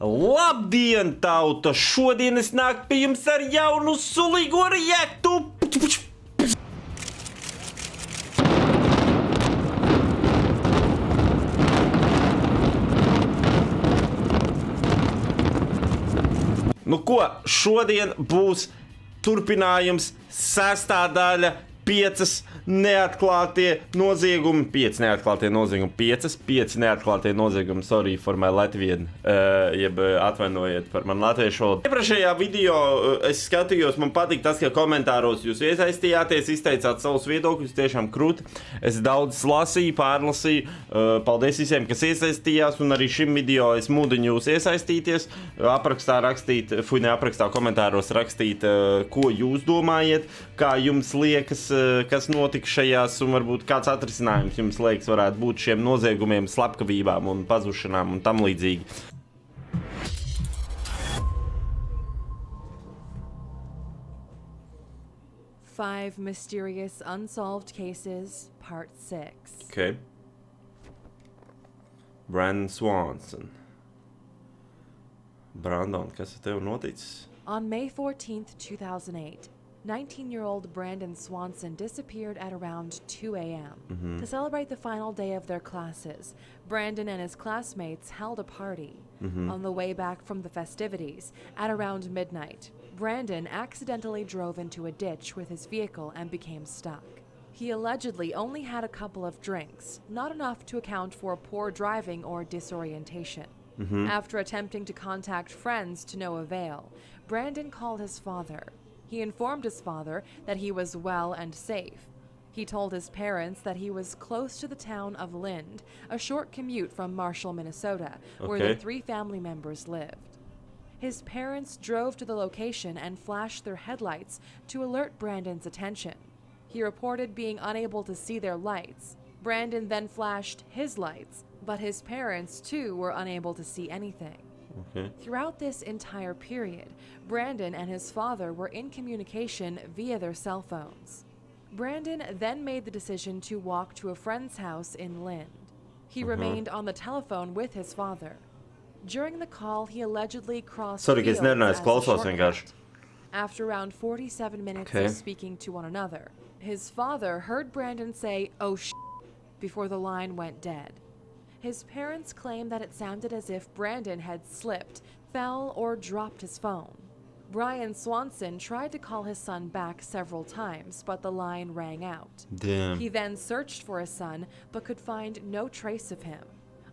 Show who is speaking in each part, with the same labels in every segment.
Speaker 1: Labdien, tauta! Šodien es nāku pie jums ar jaunu sulīgo reaktu! Nu ko, šodien būs turpinājums, sestā daļa, 5 neatklātie noziegumi, 5 neatklātie noziegumi, 5 neatklātie noziegumi, sorry for my Latvian, jeb atvainojiet par man latviešu valodu. Iepriekšējā video es skatījos, man patīk tas, ka komentāros jūs iesaistījāties, izteicāt savus viedokļus, tiešām krūti. Es daudz lasīju, pārlasīju, paldies visiem, kas iesaistījās, un arī šim video es mudinu jūs iesaistīties, aprakstā rakstīt, neaprakstā komentāros rakstīt, ko jūs domājat, kā jums liekas, kas notika šajās, un varbūt kāds atrisinājums jums liekas varētu būt šiem noziegumiem, slepkavībām un pazušanām un tam līdzīgi.
Speaker 2: Five Mysterious Unsolved Cases, Part 6.
Speaker 1: Okay. Brandon Swanson. Brandon, kas ar tev noticis?
Speaker 2: On May 14th, 2008, 19-year-old Brandon Swanson disappeared at around 2 a.m. To celebrate the final day of their classes, Brandon and his classmates held a party. On the way back from the festivities, at around midnight, Brandon accidentally drove into a ditch with his vehicle and became stuck. He allegedly only had a couple of drinks, not enough to account for poor driving or disorientation. After attempting to contact friends to no avail, Brandon called his father. He informed his father that he was well and safe. He told his parents that he was close to the town of Lind, a short commute from Marshall, Minnesota, where the 3 family members lived. His parents drove to the location and flashed their headlights to alert Brandon's attention. He reported being unable to see their lights. Brandon then flashed his lights, but his parents too were unable to see anything. Throughout this entire period, Brandon and his father were in communication via their cell phones. Brandon then made the decision to walk to a friend's house in Lind. He remained on the telephone with his father. During the call, he allegedly crossed fields as a shortcut. After around 47 minutes of speaking to one another, his father heard Brandon say, "Oh sh*," before the line went dead. His parents claim that it sounded as if Brandon had slipped, fell, or dropped his phone. Brian Swanson tried to call his son back several times, but the line rang out.
Speaker 1: Damn.
Speaker 2: He then searched for his son, but could find no trace of him.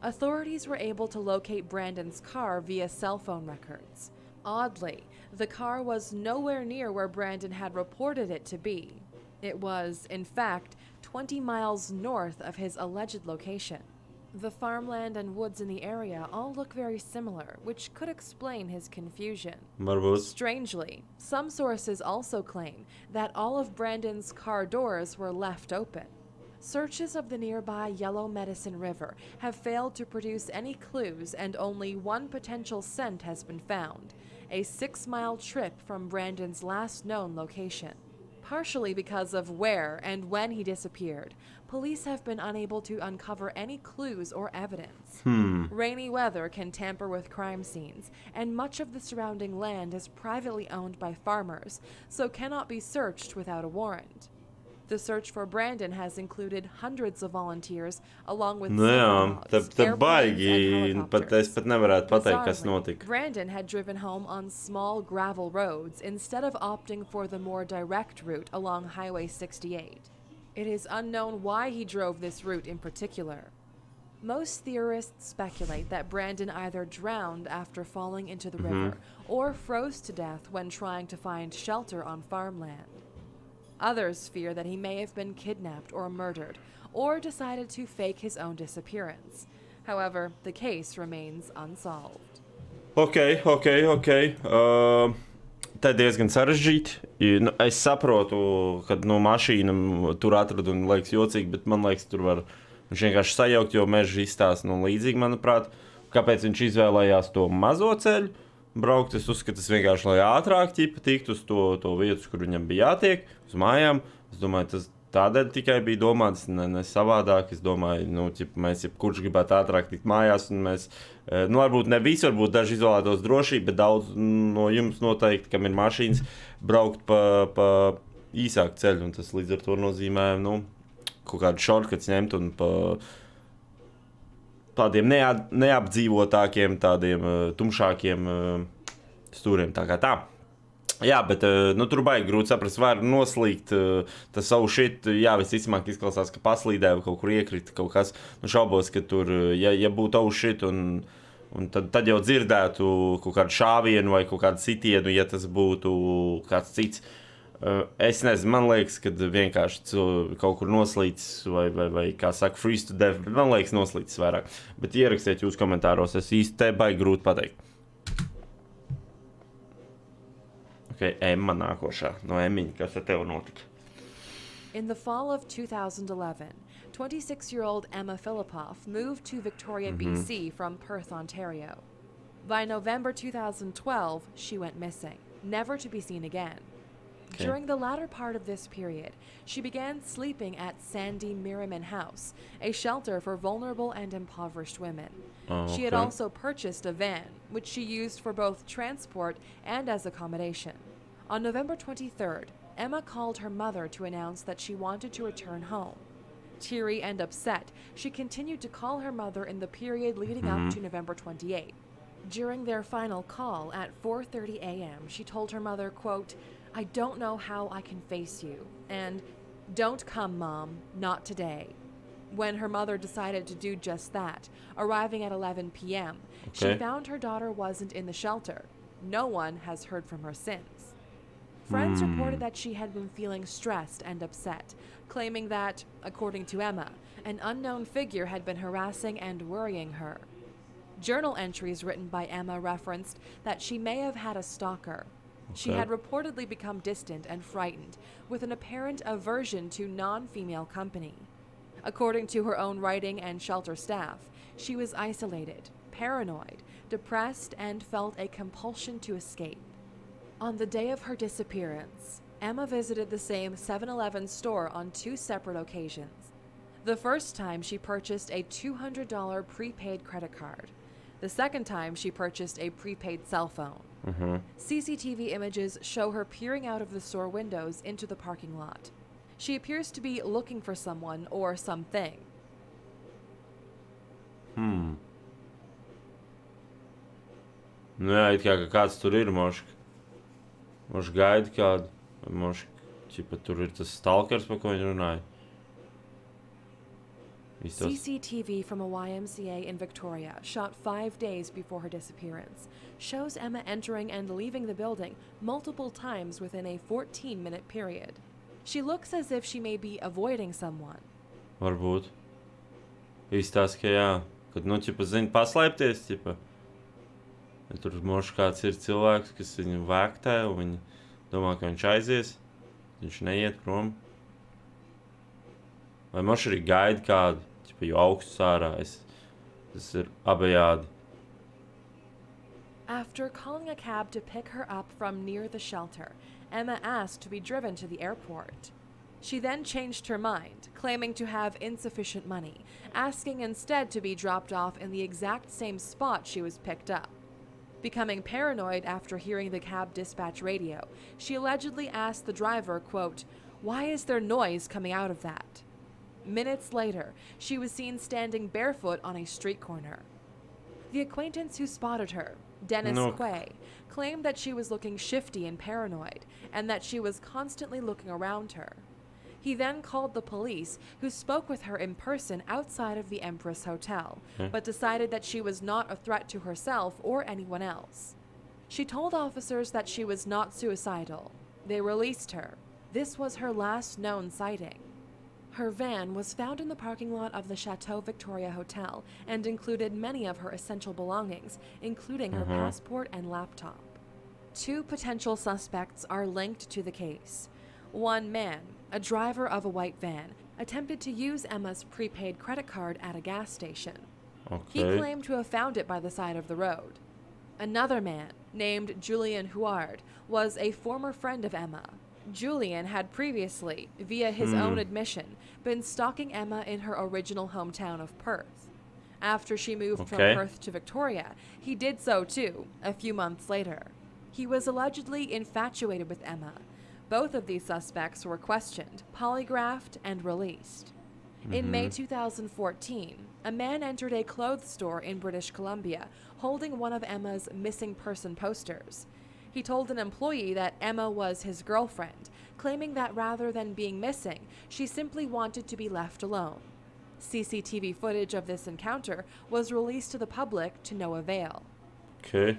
Speaker 2: Authorities were able to locate Brandon's car via cell phone records. Oddly, the car was nowhere near where Brandon had reported it to be. It was, in fact, 20 miles north of his alleged location. The farmland and woods in the area all look very similar, which could explain his confusion. Strangely, some sources also claim that all of Brandon's car doors were left open. Searches of the nearby Yellow Medicine River have failed to produce any clues, and only one potential scent has been found, a 6-mile trip from Brandon's last known location. Partially because of where and when he disappeared, police have been unable to uncover any clues or evidence. Rainy weather can tamper with crime scenes, and much of the surrounding land is privately owned by farmers, so cannot be searched without a warrant. The search for Brandon has included hundreds of volunteers, along with airplanes and helicopters. Bizarrely, Brandon had driven home on small gravel roads instead of opting for the more direct route along Highway 68. It is unknown why he drove this route in particular. Most theorists speculate that Brandon either drowned after falling into the river or froze to death when trying to find shelter on farmland. Others fear that he may have been kidnapped or murdered, or decided to fake his own disappearance. However, the case remains unsolved.
Speaker 1: Ok. Tā diezgan sarežģīti. Es saprotu, ka mašīna tur atrada un liekas jocīgi, bet man liekas, tur var vienkārši sajaukt, jo meža izstāsta līdzīgi, manuprāt. Kāpēc viņš izvēlējās to mazo ceļu braukt? Es uzskatu, tas vienkārši, lai ātrāk tiktu uz to vietu, kur viņam bija jātiek, uz mājām. Es domāju, tādēļ tikai bija domāts, ne savādāk. Es domāju, mēs jebkurš gribētu ātrāk tikt mājās, un mēs, varbūt ne visi, varbūt daži izvēlētos drošību, bet daudz no jums noteikti, kam ir mašīnas, braukt pa īsāku ceļu, un tas līdz ar to nozīmē, kaut kādu shortcuts ņemt un pa tādiem neapdzīvotākiem, tādiem tumšākiem stūriem, tā kā tā. Jā, bet tur baigi grūti saprast, var noslīgt tas savu šit, jā, visticamāk izklausās, ka paslīdē vai kaut kur iekrita kaut kas, šaubos, ka tur, ja būtu tavu šit, un tad jau dzirdētu kaut kādu šāvienu vai kaut kādu sitienu, ja tas būtu kāds cits. Es nezinu, man liekas, ka vienkārši kaut kur noslīcis vai kā saka, freeze to death, bet man liekas noslīcis vairāk. Bet ierakstiet jūs komentāros, es īsti te baigi grūti pateikt. Emma nākošā. No Emmiņa, kas ar tevi notika?
Speaker 2: In the fall of 2011, 26-year-old Emma Philippoff moved to Victoria, BC from Perth, Ontario. By November 2012, she went missing, never to be seen again. Okay. During the latter part of this period, she began sleeping at Sandy Merriman House, a shelter for vulnerable and impoverished women. Okay. She had also purchased a van, which she used for both transport and as accommodation. On November 23rd, Emma called her mother to announce that she wanted to return home. Teary and upset, she continued to call her mother in the period leading up to November 28th. During their final call at 4:30 a.m., she told her mother, quote, "I don't know how I can face you," and "Don't come, Mom, not today." When her mother decided to do just that, arriving at 11 p.m., she found her daughter wasn't in the shelter. No one has heard from her since. Friends reported that she had been feeling stressed and upset, claiming that, according to Emma, an unknown figure had been harassing and worrying her. Journal entries written by Emma referenced that she may have had a stalker. She had reportedly become distant and frightened, with an apparent aversion to non-female company. According to her own writing and shelter staff, she was isolated, paranoid, depressed, and felt a compulsion to escape. On the day of her disappearance, Emma visited the same 7-Eleven store on 2 separate occasions. The first time she purchased a $200 prepaid credit card. The second time she purchased a prepaid cell phone. CCTV images show her peering out of the store windows into the parking lot. She appears to be looking for someone or something.
Speaker 1: Jā, it kā kāds tur ir, mošk gaida kādu, mošk, ķipa tur ir tas stalkers, pa ko viņi runāja.
Speaker 2: CCTV from a YMCA in Victoria, shot 5 days before her disappearance, shows Emma entering and leaving the building multiple times within a 14-minute period. She looks as if she may be avoiding someone.
Speaker 1: Varbūt. Izstāst, ka jā, kad, ķipa, zini, paslēpties, ķipa. Ja tur mošs kāds ir cilvēks, kas viņu vēktē, un viņi domā, ka viņš aizies, viņš neiet prom. Vai mošs arī gaida kādu, ķipa, jo augsts ārā, tas ir abejādi.
Speaker 2: After calling a cab to pick her up from near the shelter, Emma asked to be driven to the airport. She then changed her mind, claiming to have insufficient money, asking instead to be dropped off in the exact same spot she was picked up. Becoming paranoid after hearing the cab dispatch radio, she allegedly asked the driver, quote, "Why is there noise coming out of that?" Minutes later, she was seen standing barefoot on a street corner. The acquaintance who spotted her, Dennis Quay, claimed that she was looking shifty and paranoid, and that she was constantly looking around her. He then called the police, who spoke with her in person outside of the Empress Hotel, but decided that she was not a threat to herself or anyone else. She told officers that she was not suicidal. They released her. This was her last known sighting. Her van was found in the parking lot of the Chateau Victoria Hotel and included many of her essential belongings, including her passport and laptop. 2 potential suspects are linked to the case. One man, a driver of a white van, attempted to use Emma's prepaid credit card at a gas station. He claimed to have found it by the side of the road. Another man, named Julian Huard, was a former friend of Emma. Julian had previously, via his own admission, been stalking Emma in her original hometown of Perth. After she moved from Perth to Victoria, he did so too, a few months later. He was allegedly infatuated with Emma. Both of these suspects were questioned, polygraphed, and released. In May 2014, a man entered a clothes store in British Columbia holding one of Emma's missing person posters. He told an employee that Emma was his girlfriend, claiming that rather than being missing, she simply wanted to be left alone. CCTV footage of this encounter was released to the public to no avail.
Speaker 1: Okay.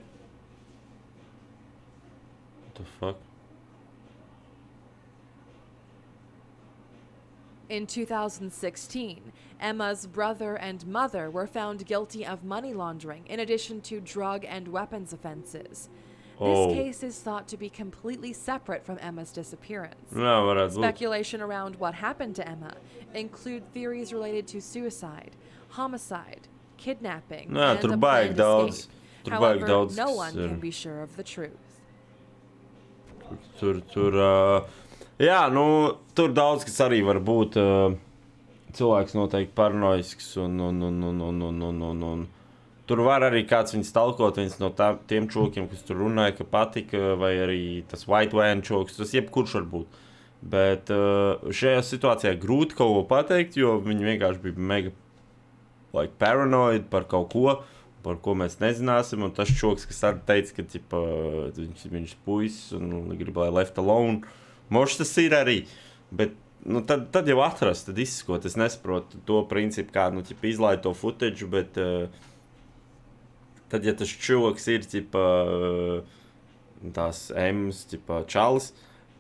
Speaker 1: What the fuck?
Speaker 2: In 2016, Emma's brother and mother were found guilty of money laundering in addition to drug and weapons offenses. This case is thought to be completely separate from Emma's disappearance. Speculation around what happened to Emma include theories related to suicide, homicide, kidnapping, and a planned escape. However, no one can be sure of the truth.
Speaker 1: Jā, nu, tur daudz kas arī var būt. Cilvēks noteikti paranoisks un tur var arī kāds viņu stalkot, viens no tiem čokiem, kas tur runāja, ka patika, vai arī tas white van čoks, tas jebkurš var būt. Bet šajā situācijā grūti kaut ko pateikt, jo viņi vienkārši bija mega paranoid par kaut ko, par ko mēs nezināsim, un tas čoks, kas arī teica, ka ķipa, viņš puisis un grib, lai left alone. Mošs tas ir arī, bet nu, tad jau atrast, tad izskot. Es nesaprotu to principu, kā nu, ķipa, izlaid to footage, bet tad, ja tas čoks ir ķipa, tās M's čalis,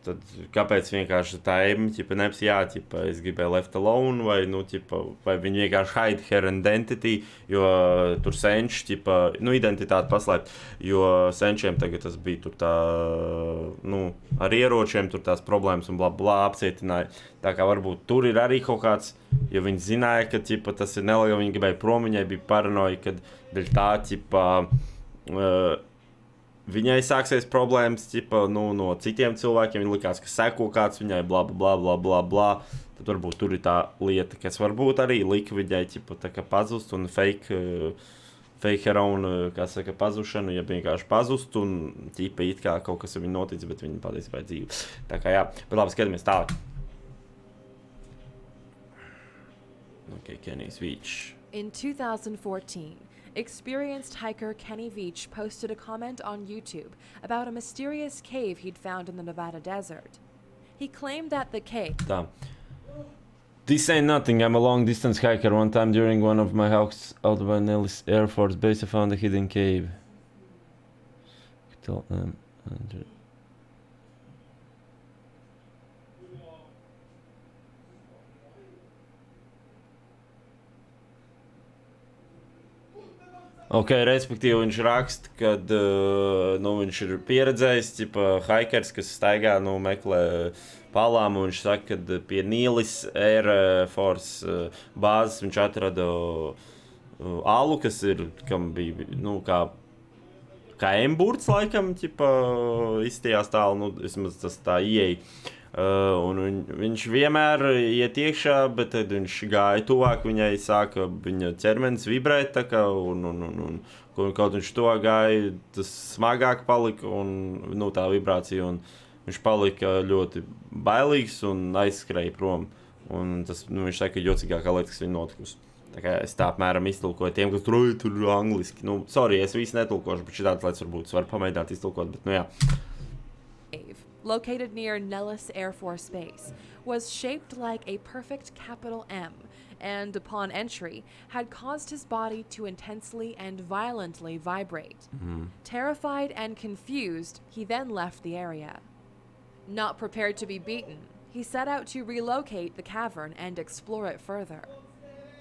Speaker 1: tad kāpēc vienkārši tā M neps ķipa, es gribēju left alone, vai, nu, ķipa, vai viņi vienkārši hide her identity, jo tur senči, ķipa, nu, identitāti paslēpt, jo senčiem tagad tas bija tur tā, nu, ar ieročiem tur tās problēmas un bla apcietināja. Tā kā varbūt tur ir arī kaut kāds, jo viņi zināja, ka, ķipa, tas ir nelegāli, viņi gribēja prom, viņai bija paranoja, kad dēļ tā, ķipa, viņai sāksies problēmas, ķipa, nu, no citiem cilvēkiem, viņa likās, ka seko kāds viņai, bla. Tad varbūt tur ir tā lieta, kas varbūt arī lika viņai, ķipa, tā kā pazust un fake heroin, kā saka, pazušanu, ja vienkārši pazust un ķipa it kā kaut kas ar viņu noticis, bet viņa patiesībā ir dzīve. Tā kā jā, bet labi, skatāmies tālāk. Okay, Kenny's Beach.
Speaker 2: In 2014, experienced hiker Kenny Veach posted a comment on YouTube about a mysterious cave he'd found in the Nevada desert. He claimed that the cave...
Speaker 1: This ain't nothing. I'm a long-distance hiker. One time during one of my hikes out by Nellis Air Force Base, I found a hidden cave. Ok, respektīvi viņš raksta, kad nu, viņš ir pieredzējis, ķipa, hikers, kas staigā, nu, meklē palām, un viņš saka, ka pie Nellis Air Force bāzes viņš atrada alu, kas ir, kam bija, nu, kā emburts, laikam, ķipa, izstījās tālu, nu, vismaz tas tā ieeja. Un viņš vienmēr iet iekšā, bet tad viņš gāja tuvāk, viņai sāka viņa ķermenis vibrēt, tā kā, un kaut viņš to gāja, tas smagāk palika, un, nu, tā vibrācija, un viņš palika ļoti bailīgs un aizskrēja prom. Un tas, nu, viņš saka, jocīgākā lieta, kas viņa notikusi. Tā kā es tā apmēram iztulkoju tiem, kas tur angliski. Nu, sorry, es visu netulkošu, bet šitādas lietas varbūt es varu pamēģināt iztulkot, bet, nu, jā.
Speaker 2: Located near Nellis Air Force Base, was shaped like a perfect capital M, and upon entry, had caused his body to intensely and violently vibrate. Terrified and confused, he then left the area. Not prepared to be beaten, he set out to relocate the cavern and explore it further.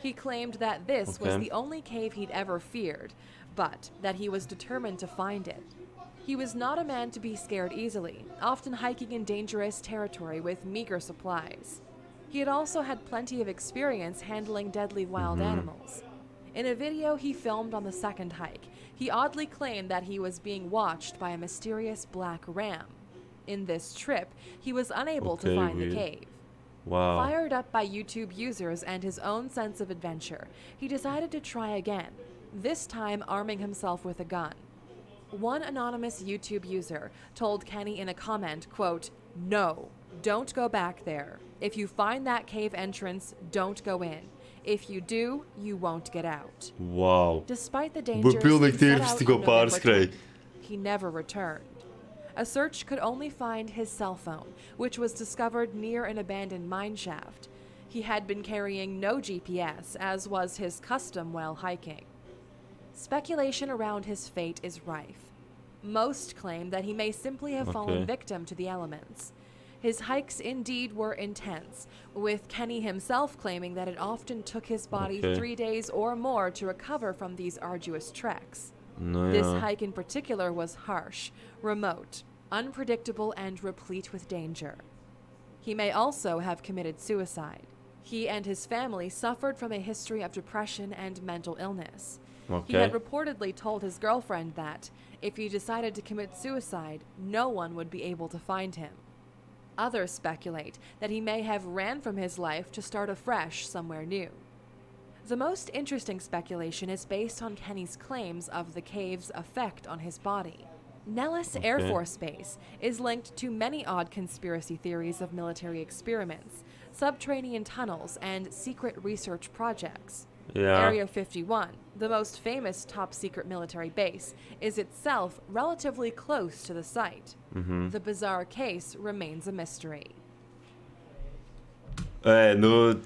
Speaker 2: He claimed that this was the only cave he'd ever feared, but that he was determined to find it. He was not a man to be scared easily, often hiking in dangerous territory with meager supplies. He had also had plenty of experience handling deadly wild animals. In a video he filmed on the second hike, he oddly claimed that he was being watched by a mysterious black ram. In this trip, he was unable to find the cave.
Speaker 1: Wow.
Speaker 2: Fired up by YouTube users and his own sense of adventure, he decided to try again, this time arming himself with a gun. One anonymous YouTube user told Kenny in a comment, quote, "No, don't go back there. If you find that cave entrance, don't go in. If you do, you won't get out."
Speaker 1: Wow.
Speaker 2: Despite the dangers, he set out on November 10th. He never returned. A search could only find his cell phone, which was discovered near an abandoned mine shaft. He had been carrying no GPS, as was his custom while hiking. Speculation around his fate is rife. Most claim that he may simply have fallen victim to the elements. His hikes indeed were intense, with Kenny himself claiming that it often took his body 3 days or more to recover from these arduous treks. This hike in particular was harsh, remote, unpredictable, and replete with danger. He may also have committed suicide. He and his family suffered from a history of depression and mental illness. He had reportedly told his girlfriend that, if he decided to commit suicide, no one would be able to find him. Others speculate that he may have ran from his life to start afresh somewhere new. The most interesting speculation is based on Kenny's claims of the cave's effect on his body. Nellis Air Force Base is linked to many odd conspiracy theories of military experiments, subterranean tunnels, and secret research projects. Area 51, the most famous top-secret military base, is itself relatively close to the site. The bizarre case remains a mystery.
Speaker 1: Nu,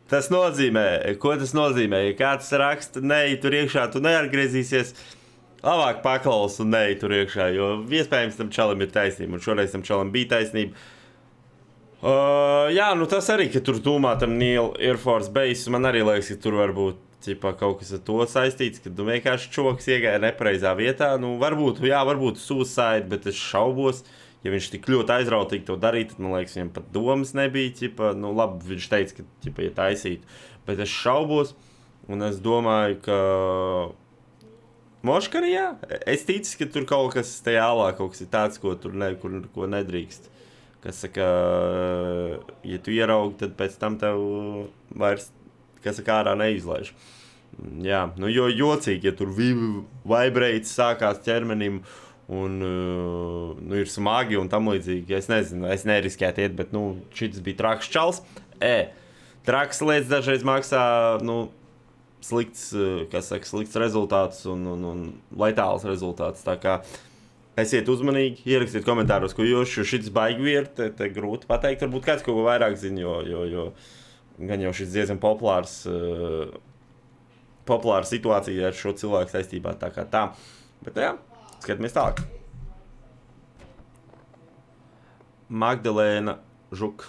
Speaker 1: tas nozīmē, ko tas nozīmē? Ja kāds raksta, nē, tur iekšā tu neatgriezīsies, labāk paklaus un nē, tur iekšā, jo iespējams tam čalam ir taisnība, un šoreiz tam čalam bija taisnība. Jā, nu tas arī, ka tur tūmā tam Neil Air Force Base, man arī liekas, ka tur varbūt ķipā, kaut kas ar to saistīts, ka tu vienkārši čoks iegāja nepareizā vietā. Nu, varbūt suicide, bet es šaubos, ja viņš tik ļoti aizrautīgi to darīja, tad, man liekas, viņam pat domas nebija, ķipā, nu labi, viņš teica, ka, ķipā, ja taisītu, bet es šaubos, un es domāju, ka moška arī, jā, es ticu, ka tur kaut kas tajā ālā, kaut kas ir tāds, ko tur ko nedrīkst. Kas saka, ja tu ieraugi, tad pēc tam tev vairs, kas saka, ārā neizlaiž. Jā, nu jo jocīgi, ja tur vibrējas sākās ķermenim un nu, ir smagi un tam līdzīgi. Es nezinu, es neriskētu iet, bet nu, šis bija traks čals. Traks lietas dažreiz maksā, nu, slikts rezultāts un letāls rezultāts. Tā kā esiet uzmanīgi, ierakstiet komentāros, ko jūs, jo šis baigi ir, te grūti pateikt, varbūt kāds kaut ko vairāk zina, jo gan jau šis diezgan populāra situācija ar šo cilvēku saistībā, tā kā tā. Bet jā, skatāmies tālāk. Magdalēna Žuk.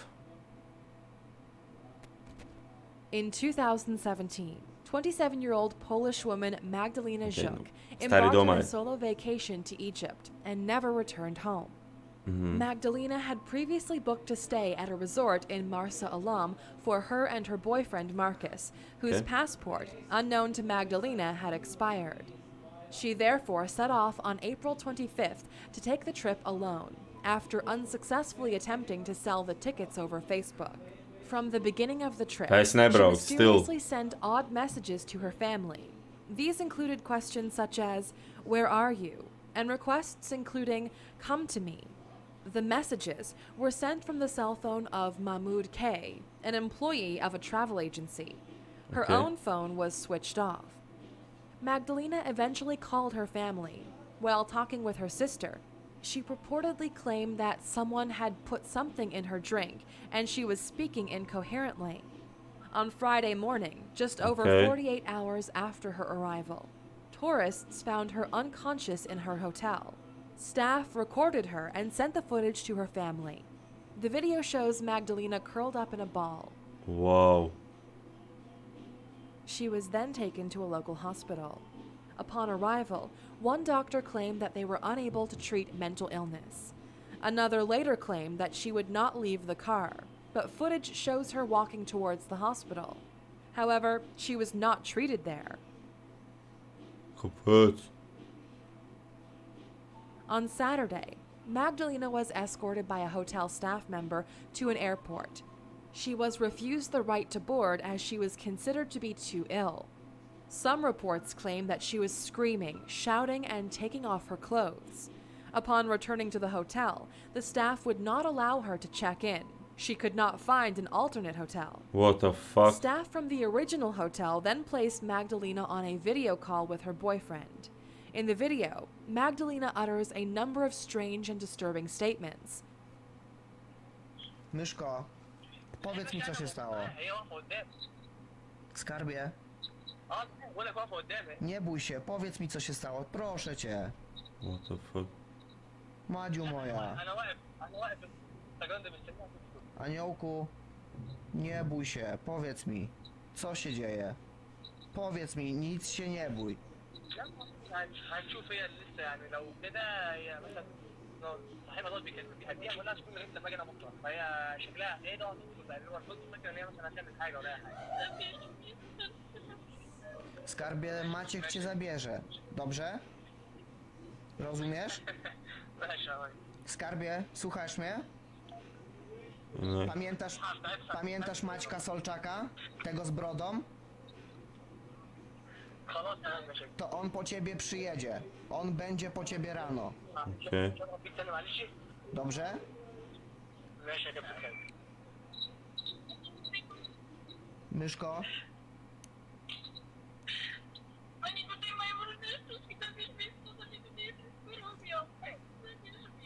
Speaker 2: In 2017, 27-year-old Polish woman Magdalena Żuk embarked on a solo vacation to Egypt and never returned home. Magdalena had previously booked a stay at a resort in Marsa Alam for her and her boyfriend Marcus, whose passport, unknown to Magdalena, had expired. She therefore set off on April 25th to take the trip alone, after unsuccessfully attempting to sell the tickets over Facebook. From the beginning of the trip, she mysteriously sent odd messages to her family. These included questions such as, "Where are you?" and requests including, "Come to me." The messages were sent from the cell phone of Mahmoud K., an employee of a travel agency. Her own phone was switched off. Magdalena eventually called her family. While talking with her sister, she purportedly claimed that someone had put something in her drink and she was speaking incoherently. On Friday morning, just over 48 hours after her arrival, tourists found her unconscious in her hotel. Staff recorded her and sent the footage to her family. The video shows Magdalena curled up in a ball.
Speaker 1: Whoa.
Speaker 2: She was then taken to a local hospital. Upon arrival, one doctor claimed that they were unable to treat mental illness. Another later claimed that she would not leave the car, but footage shows her walking towards the hospital. However, she was not treated there. On Saturday, Magdalena was escorted by a hotel staff member to an airport. She was refused the right to board as she was considered to be too ill. Some reports claim that she was screaming, shouting, and taking off her clothes. Upon returning to the hotel, the staff would not allow her to check in. She could not find an alternate hotel.
Speaker 1: What the fuck?
Speaker 2: Staff from the original hotel then placed Magdalena on a video call with her boyfriend. In the video, Magdalena utters a number of strange and disturbing statements.
Speaker 3: Myszko, powiedz mi, co się stało. Skarbie, nie bój się, powiedz mi, co się stało, proszę cię.
Speaker 1: What the fuck?
Speaker 3: Madziu moja, aniołku, nie bój się, powiedz mi, co się dzieje. Powiedz mi, nic się nie bój.
Speaker 4: هنشوف هي لسه يعني لو كده هي مثلا صاحبها دول بيهديها ولا تكون غير لما اجي انا بكره فهي شكلها ايه ده اللي هو الفلوس فاكره ان هي مثلا هتعمل حاجه ولا اي حاجه.
Speaker 3: Skarbie, Maciek cię zabierze, dobrze? Rozumiesz?
Speaker 4: ماشي يا ولد.
Speaker 3: Skarbie, słuchasz mnie?
Speaker 1: No.
Speaker 3: Pamiętasz Maćka Solczaka? Tego z brodą?
Speaker 4: خلاص تمام ماشي.
Speaker 3: To on po ciebie przyjedzie. On będzie po ciebie rano.
Speaker 1: Okej.
Speaker 4: ربيك تاني معلش.
Speaker 3: Dobrze?
Speaker 4: ماشي يا كابتن خالد.
Speaker 3: Myszko?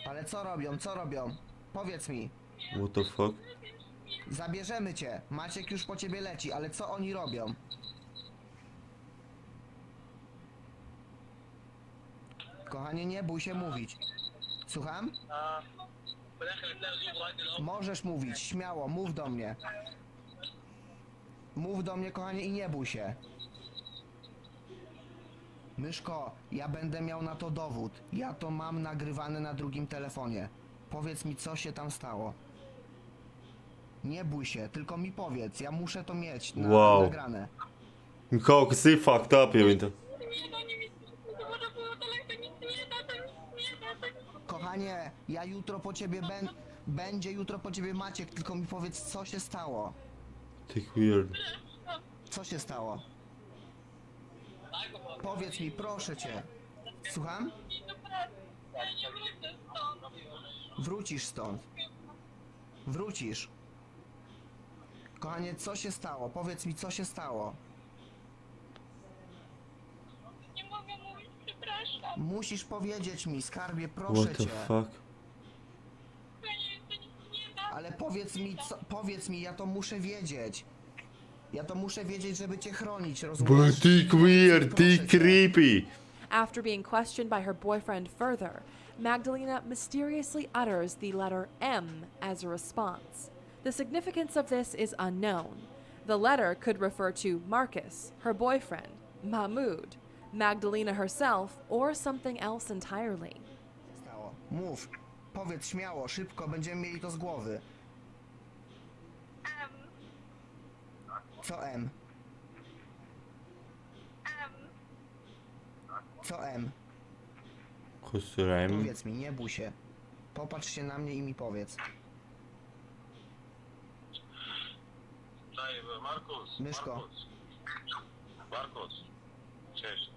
Speaker 3: Ale co robią? Co robią? Powiedz mi.
Speaker 1: What the fuck?
Speaker 3: Zabierzemy cię. Maciek już po ciebie leci, ale co oni robią? Kochanie, nie bój się mówić. Słucham?
Speaker 4: في الاخر تلاقي زوج لغايه دلوقتي.
Speaker 3: Możesz mówić, śmiało, mów do mnie. Mów do mnie, kochanie, i nie bój się. Myszko, ja będę miał na to dowód. Ja to mam nagrywane na drugim telefonie. Powiedz mi, co się tam stało. Nie bój się, tylko mi powiedz. Ja muszę to mieć
Speaker 1: Wow.
Speaker 3: nagrane.
Speaker 1: Kako si fucked up, jebite.
Speaker 3: Kochanie, ja jutro po ciebie będzie jutro po ciebie Maciek, tylko mi powiedz, co się stało.
Speaker 1: Tak weird.
Speaker 3: Co się stało? Powiedz mi, proszę cię. Słucham? Wrócisz stąd. Wrócisz. Kochanie, co się stało? Powiedz mi, co się stało.
Speaker 5: Nie mogę mówić, przepraszam.
Speaker 3: Musisz powiedzieć mi, skarbie, proszę
Speaker 1: What the
Speaker 3: cię.
Speaker 1: fuck?
Speaker 5: To nic nie da.
Speaker 3: Ale powiedz mi, ja to muszę wiedzieć. Ja to muszę wiedzieć, żeby cię chronić, rozumiesz?
Speaker 1: But ty weird, ty
Speaker 3: Proszę cię.
Speaker 1: creepy.
Speaker 2: After being questioned by her boyfriend further, Magdalena mysteriously utters the letter M as a response. The significance of this is unknown. The letter could refer to Marcus, her boyfriend, Mahmoud, Magdalena herself, or something else entirely.
Speaker 3: Stało. Mów. Powiedz śmiało, szybko, będziemy mieli to z głowy.
Speaker 5: M.
Speaker 3: Co M?
Speaker 5: M.
Speaker 3: Co M?
Speaker 1: Kusurem.
Speaker 3: Powiedz mi, nie bój się. Popatrz się na mnie i mi powiedz.
Speaker 4: طيب ماركوس.
Speaker 3: Myszko.
Speaker 4: ماركوس. Cześć.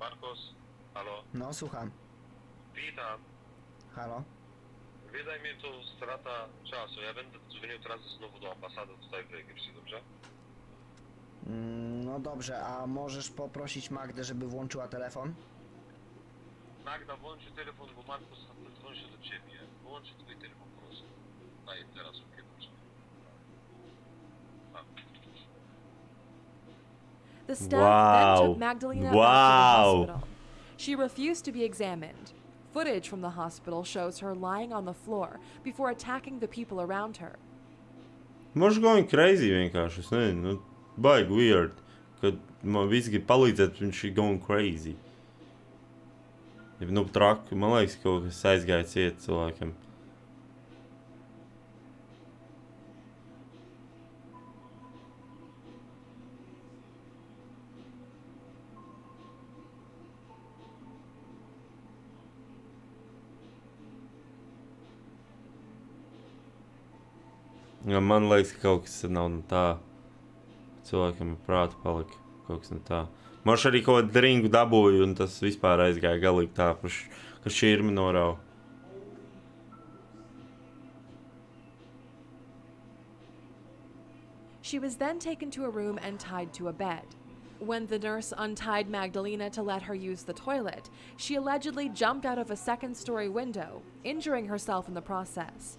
Speaker 4: Markus, halo,
Speaker 3: No, słucham.
Speaker 4: witam.
Speaker 3: Halo?
Speaker 4: Wydaje mi to strata czasu. Ja będę dzwonił teraz znowu do ambasady tutaj w Egipcie, dobrze?
Speaker 3: No dobrze, a możesz poprosić Magdę, żeby włączyła telefon?
Speaker 4: Magda, włączy telefon, bo Markus dzwoni się do ciebie. Włączy twój telefon po prostu. Daj teraz, okej, proszę.
Speaker 2: The staff
Speaker 1: Wow.
Speaker 2: then took Magdalena
Speaker 1: Wow.
Speaker 2: back to the hospital. She refused to be examined. Footage from the hospital shows her lying on the floor before attacking the people around her.
Speaker 1: Možeš going crazy vienkārši, es nezinu, nu, baigi weird, kad man visi grib palīdzēt, viņš ir going crazy. Ja, nu, traki, man liekas, kaut kas aizgāja ciet cilvēkiem. Ja, man liekas, ka kaut kas nav no tā. Cilvēkam ar prātu palika kaut kas no tā. Man arī kaut kādu dringu dabūju, un tas vispār aizgāja galīgi tā, ka šķirmi norauj.
Speaker 2: She was then taken to a room and tied to a bed. When the nurse untied Magdalena to let her use the toilet, she allegedly jumped out of a second-story window, injuring herself in the process.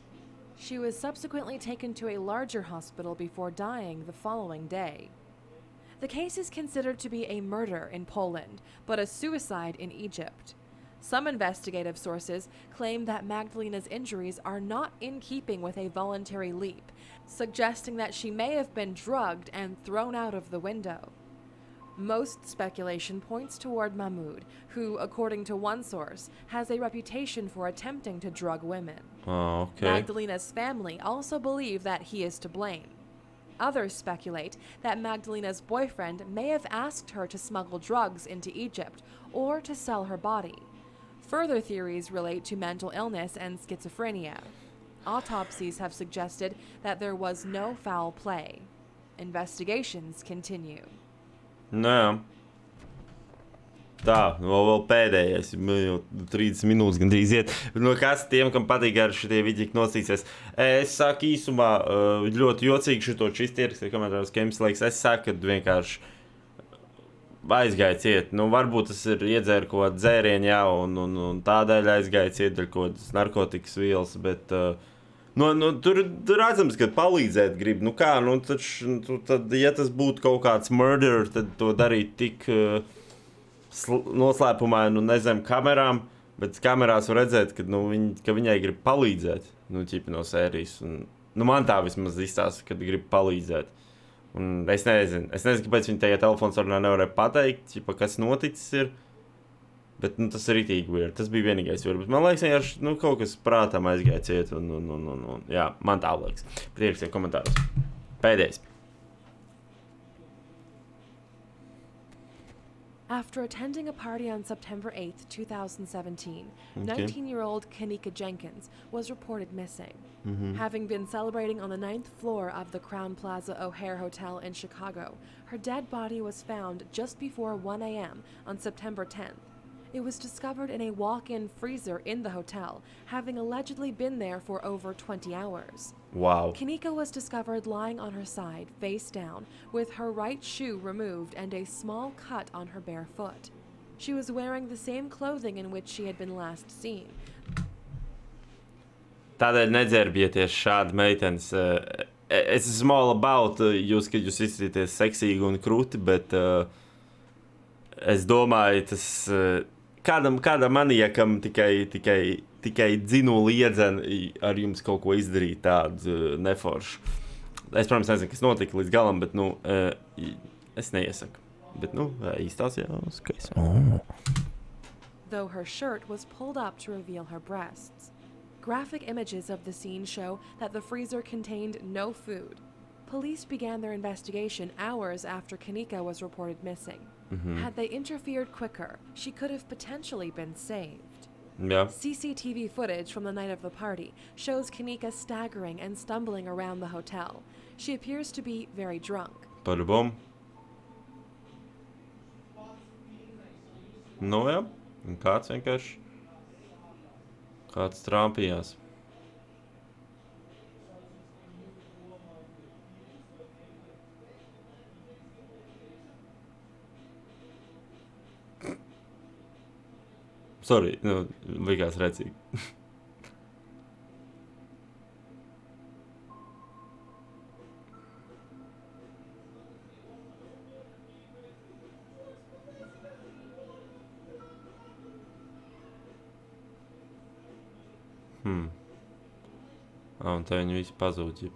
Speaker 2: She was subsequently taken to a larger hospital before dying the following day. The case is considered to be a murder in Poland, but a suicide in Egypt. Some investigative sources claim that Magdalena's injuries are not in keeping with a voluntary leap, suggesting that she may have been drugged and thrown out of the window. Most speculation points toward Mahmoud, who, according to one source, has a reputation for attempting to drug women.
Speaker 1: Oh, okay.
Speaker 2: Magdalena's family also believe that he is to blame. Others speculate that Magdalena's boyfriend may have asked her to smuggle drugs into Egypt or to sell her body. Further theories relate to mental illness and schizophrenia. Autopsies have suggested that there was no foul play. Investigations continue.
Speaker 1: Nē. Tā, vēl pēdējais, jau 30 minūtes gandrīz iet. No kas tiem, kam patīk ar šitie vidīgi nosīsies. Es saku īsumā, ļoti jocīgi šito čistieris, komentāros Kems laiks. Es saku, ka vienkārši aizgāja ciet. Nu, varbūt tas ir iedzēra kaut kādu dzērienu, jā, un tādēļ aizgāja ciet ar kaut kādas narkotikas vielas, bet tur redzams, ka palīdzēt grib. Nu kā, taču, tad, ja tas būtu kaut kāds murder, tad to darīt tik noslēpumā, nezem kamerām, bet kamerās var redzēt, ka viņai grib palīdzēt, ķipi no sērijas. Un, man tā vismaz izstāsta, kad grib palīdzēt. Un es nezinu, kāpēc viņi tajā telefonsarunā nevarēja pateikt, ķipa, kas noticis ir. Bet tas ir ritīgi weird. Tas bija vienīgais weird. Bet man liekas, vienkārši kaut kas prātām aizgāja ciet. Jā, man tā liekas. Bet ierakstiet komentāros. Pēdējais.
Speaker 2: After attending a party on September 8, 2017, 19-year-old Kanika Jenkins was reported missing. Having been celebrating on the 9th floor of the Crown Plaza O'Hare Hotel in Chicago, her dead body was found just before 1 a.m. on September 10th. It was discovered in a walk-in freezer in the hotel, having allegedly been there for over 20 hours.
Speaker 1: Wow.
Speaker 2: Kanika was discovered lying on her side, face down, with her right shoe removed and a small cut on her bare foot. She was wearing the same clothing in which she had been last seen.
Speaker 1: Tādēļ nedzērbieties šādi meitenes. Es esmu all about jūs, kad jūs izskatīties seksīgi un krūti, bet es domāju, tas kādam maniekam tikai dzinuli iedzen ar jums kaut ko izdarīt tādu neforšu. Es, protams, nezinu, kas notika līdz galam, bet, es neiesaku. Bet, īstās jāskais.
Speaker 2: Though her shirt was pulled up to reveal her breasts. Graphic images of the scene show that the freezer contained no food. Police began their investigation hours after Kanika was reported missing. Had they interfered quicker, she could have potentially been saved.
Speaker 1: Yeah.
Speaker 2: CCTV footage from the night of the party shows Kanika staggering and stumbling around the hotel. She appears to be very drunk.
Speaker 1: Par-bom. Jā. Un kāds vienkārši trāpījās. Sorry, likās redzīgi. Un te viņi visi pazūd.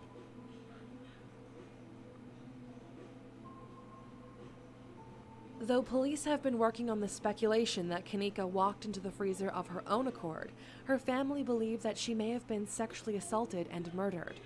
Speaker 2: Though police have been working on the speculation that Kanika walked into the freezer of her own accord, her family believe that she may have been sexually assaulted and murdered.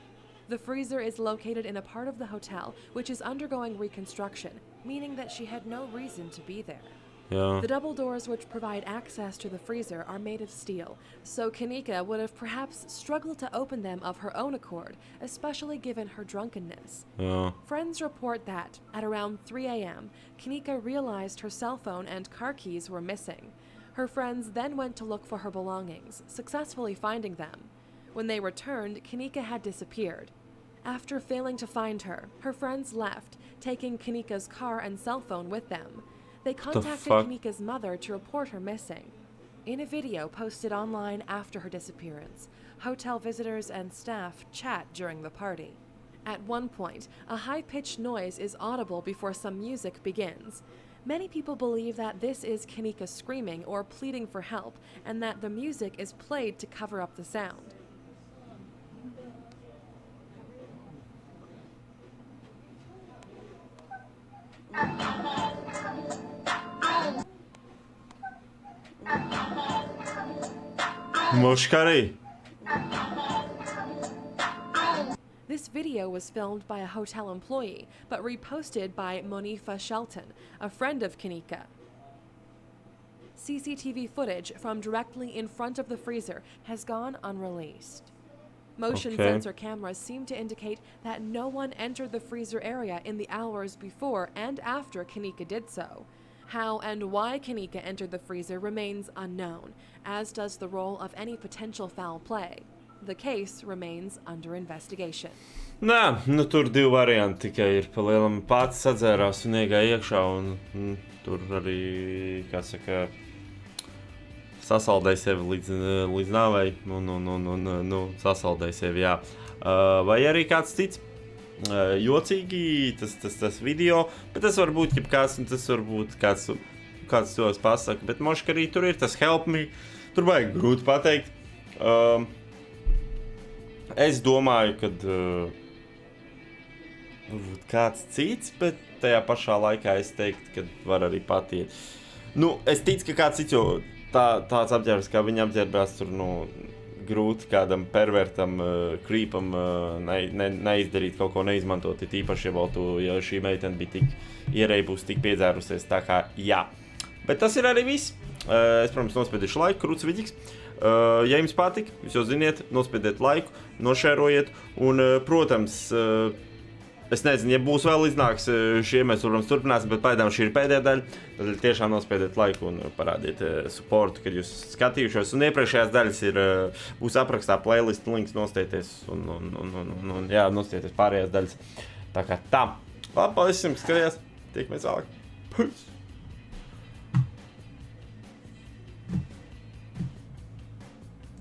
Speaker 2: The freezer is located in a part of the hotel which is undergoing reconstruction, meaning that she had no reason to be there.
Speaker 1: Jā.
Speaker 2: The double doors which provide access to the freezer are made of steel, so Kanika would have perhaps struggled to open them of her own accord, especially given her drunkenness.
Speaker 1: Jā.
Speaker 2: Friends report that, at around 3 a.m., Kanika realized her cell phone and car keys were missing. Her friends then went to look for her belongings, successfully finding them. When they returned, Kanika had disappeared. After failing to find her, her friends left, taking Kanika's car and cell phone with them. They contacted
Speaker 1: fuck?
Speaker 2: Kanika's mother to report her missing. In a video posted online after her disappearance, hotel visitors and staff chat during the party. At one point, a high-pitched noise is audible before some music begins. Many people believe that this is Kanika screaming or pleading for help, and that the music is played to cover up the sound.
Speaker 1: Moškarī.
Speaker 2: This video was filmed by a hotel employee, but reposted by Monifa Shelton, a friend of Kanika. CCTV footage from directly in front of the freezer has gone unreleased. Motion
Speaker 1: Okay.
Speaker 2: sensor cameras seem to indicate that no one entered the freezer area in the hours before and after Kanika did so. How and why Kanika entered the freezer remains unknown, as does the role of any potential foul play. The case remains under investigation.
Speaker 1: Nē, nu tur divi varianti tikai ir. Pa lielam pats sadzērās un iegāja iekšā un tur arī, kā saka, sasaldēja sevi līdz nāvei un sasaldēja sevi, jā. Vai arī kāds cits jocīgi tas video, bet tas var būt jebkāds, un tas var būt kāds tos pasaka, bet moška arī tur ir tas help me, tur vajag grūti pateikt. Es domāju, kad varbūt kāds cits, bet tajā pašā laikā es teiktu, ka var arī patiet. Nu, es ticu, ka kāds cits, jo tāds apģērbs, kā viņa apģērbās, tur, grūti kādam pervertam, creepam neizdarīt, kaut ko neizmantot, ir īpaši ja šī meitene bija tik iereibusi, tik piedzērusies, tā kā jā. Bet tas ir arī viss. Es, protams, nospiedīšu laiku, krūts vidīgs. Ja jums patika, jūs jau ziniet, nospiediet laiku, nošērojiet, un, protams, es nezinu, ja būs vēl iznāks šie, mēs, protams, turpināsim, bet pagaidām šī ir pēdējā daļa, tad tiešām nospiediet laiku un parādiet supportu, kad jūs skatījušos, un iepriekšējās daļas būs aprakstā playlist, links nostieties, un jā, nostieties pārējās daļas. Tā kā tā. Labi, paldies, skatījās, tiekamies vēlāk. Puss!